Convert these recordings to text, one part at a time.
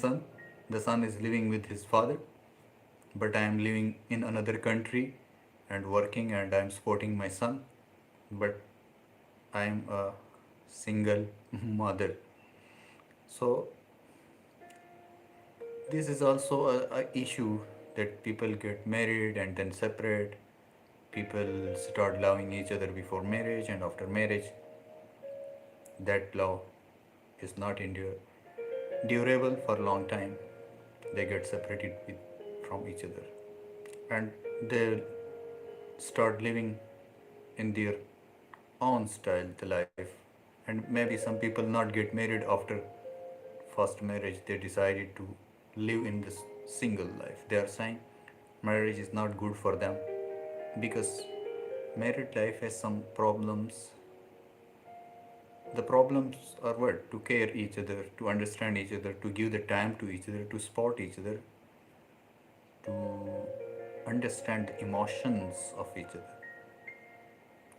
son. The son is living with his father, but I am living in another country and working, and I am supporting my son, but I am a single mother. So this is also a issue that people get married and then separate. People start loving each other before marriage, and after marriage that love is not durable for a long time. They get separated from each other, and they start living in their own style the life. And maybe some people not get married after first marriage. They decided to live in this single life. They are saying marriage is not good for them because married life has some problems. The problems are what? To care each other, to understand each other, to give the time to each other, to support each other, to understand the emotions of each other,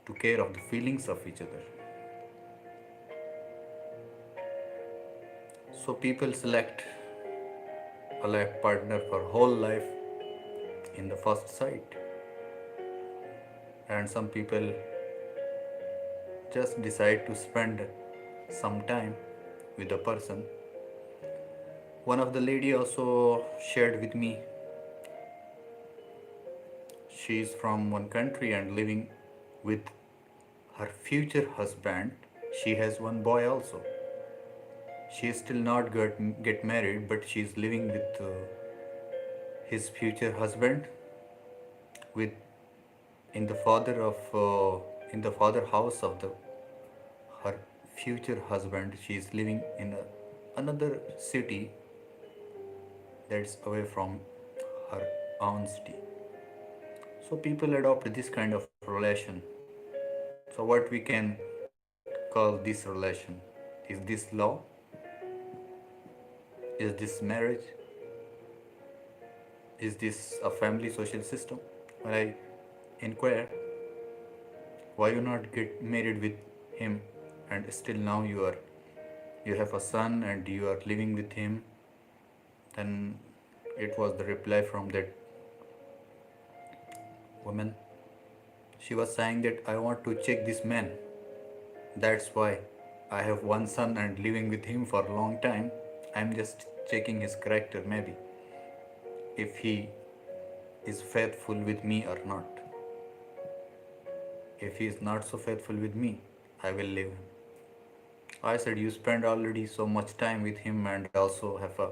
to care of the feelings of each other. So people select a life partner for whole life in the first sight, and some people just decide to spend some time with a person. One of the lady also shared with me, she is from one country and living with her future husband. She has one boy also. She is still not get married, but she is living with his future husband, with in the father of in the father house of the her future husband. She is living in another city that's away from her own city. So people adopt this kind of relation. So what we can call this relation? Is this law? Is this marriage? Is this a family social system? When I inquire, why you not get married with him and still now you have a son and you are living with him, then it was the reply from that woman. She was saying that I want to check this man. That's why I have one son and living with him for a long time. I'm just checking his character, maybe if he is faithful with me or not. If he is not so faithful with me, I will leave him. I said, you spend already so much time with him and also have a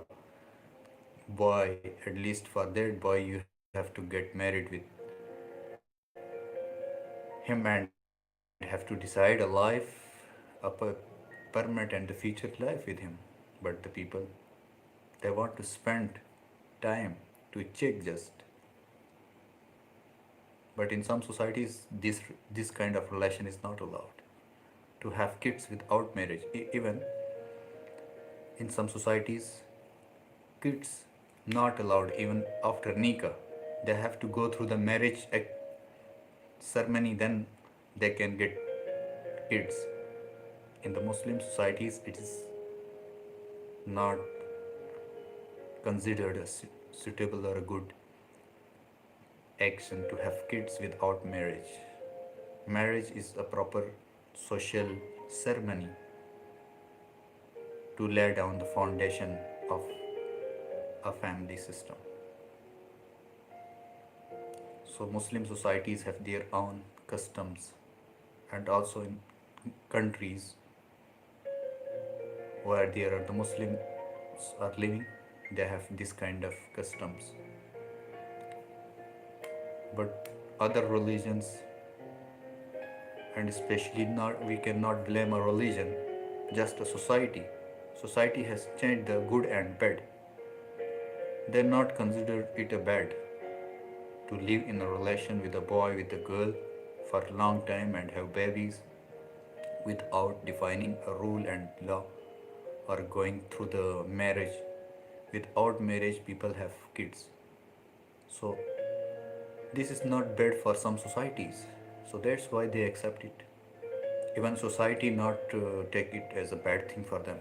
boy. At least for that boy you have to get married with him and have to decide a life, a permanent and the future life with him. But the people, they want to spend time to check just. But in some societies this kind of relation is not allowed. To have kids without marriage, even in some societies kids not allowed even after nikah. They have to go through the marriage ceremony, then they can get kids. In the Muslim societies it is not considered a suitable or a good action to have kids without marriage. Marriage is a proper social ceremony to lay down the foundation of a family system. So Muslim societies have their own customs, and also in countries where there are the Muslims are living, they have this kind of customs. But other religions, and especially not, we cannot blame a religion, just a society. Society has changed the good and bad. They not consider it a bad to live in a relation with a boy, with a girl for a long time and have babies without defining a rule and law or going through the marriage. Without marriage people have kids. So this is not bad for some societies. So that's why they accept it. Even society not take it as a bad thing for them.